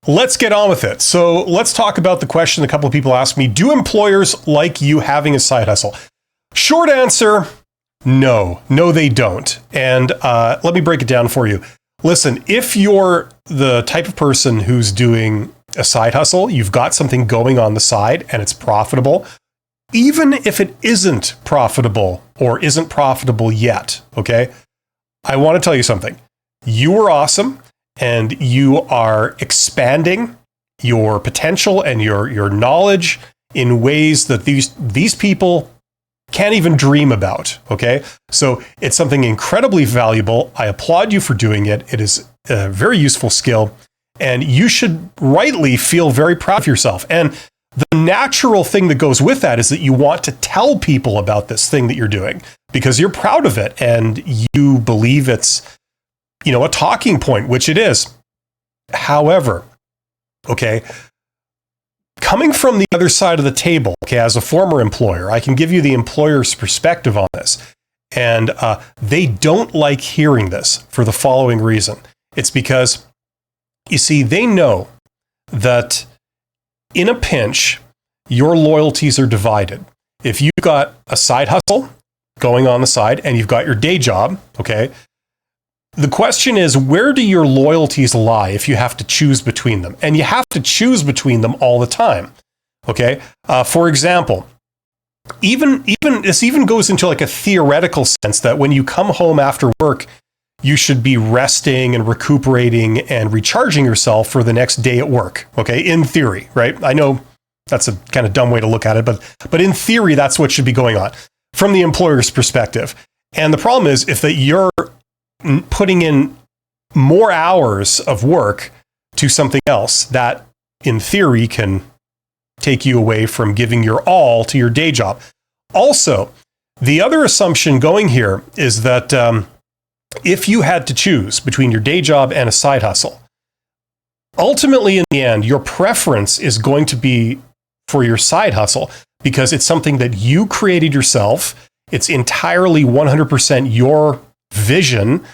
let's get on with it. So let's talk about the question a couple of people asked me. Do employers like you having a side hustle? Short answer, no. No, they don't. And let me break it down for you. Listen, if you're the type of person who's doing a side hustle, you've got something going on the side and it's profitable, even if it isn't profitable or isn't profitable yet, okay? I want to tell you something. You are awesome and you are expanding your potential and your knowledge in ways that these people can't even dream about, okay? So it's something incredibly valuable. I applaud you for doing it. It is a very useful skill, and you should rightly feel very proud of yourself. And the natural thing that goes with that is that you want to tell people about this thing that you're doing because you're proud of it and you believe it's, a talking point, which it is. However, okay, coming from the other side of the table, okay, as a former employer, I can give you the employer's perspective on this. And they don't like hearing this for the following reason. It's because, you see, they know that in a pinch, your loyalties are divided. If you've got a side hustle going on the side and you've got your day job, okay, the question is, where do your loyalties lie if you have to choose between them? And you have to choose between them all the time, okay? For example, this even goes into like a theoretical sense that when you come home after work, you should be resting and recuperating and recharging yourself for the next day at work, okay? In theory, right? I know that's a kind of dumb way to look at it, but in theory, that's what should be going on from the employer's perspective. And the problem is if you're putting in more hours of work to something else that in theory can take you away from giving your all to your day job. Also, the other assumption going here is that if you had to choose between your day job and a side hustle, ultimately in the end, your preference is going to be for your side hustle because it's something that you created yourself. It's entirely 100% your vision,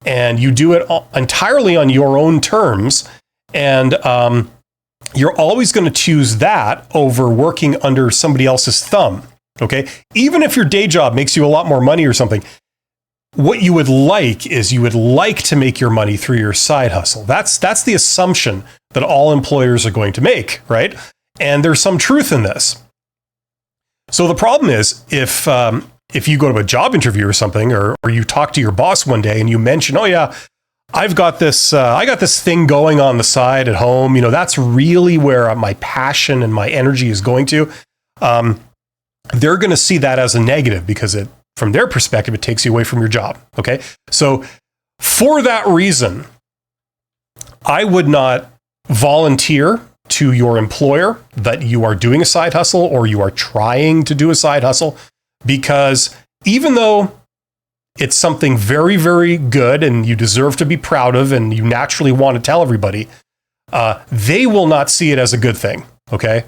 and you do it entirely on your own terms. And you're always going to choose that over working under somebody else's thumb. Okay. Even if your day job makes you a lot more money or something, what you would like is you would like to make your money through your side hustle. That's the assumption that all employers are going to make, right? And there's some truth in this. So the problem is if you go to a job interview or something, or you talk to your boss one day and you mention, oh yeah, I got this thing going on the side at home. That's really where my passion and my energy is going to. They're going to see that as a negative because from their perspective, it takes you away from your job. Okay. So for that reason, I would not volunteer to your employer that you are doing a side hustle or you are trying to do a side hustle, because even though it's something very, very good and you deserve to be proud of and you naturally want to tell everybody, they will not see it as a good thing, okay?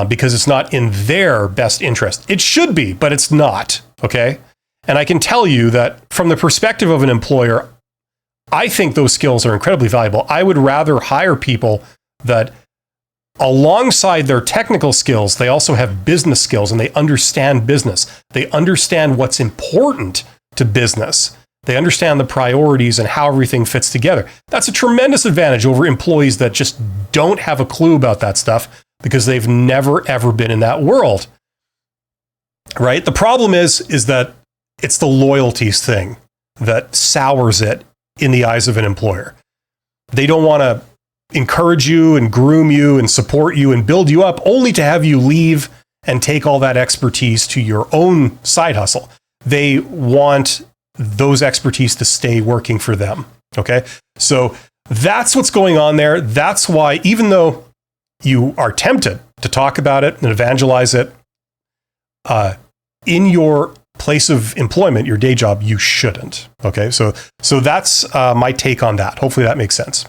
Because it's not in their best interest. It should be, but it's not, okay? And I can tell you that from the perspective of an employer, I think those skills are incredibly valuable. I would rather hire people that alongside their technical skills, they also have business skills and they understand business. They understand what's important to business. They understand the priorities and how everything fits together. That's a tremendous advantage over employees that just don't have a clue about that stuff because they've never, ever been in that world, right? The problem is that it's the loyalties thing that sours it in the eyes of an employer. They don't want to encourage you and groom you and support you and build you up only to have you leave and take all that expertise to your own side hustle. They want those expertise to stay working for them. Okay. So that's what's going on there. That's why, even though you are tempted to talk about it and evangelize it, in your place of employment, your day job, you shouldn't. Okay. So that's my take on that. Hopefully that makes sense.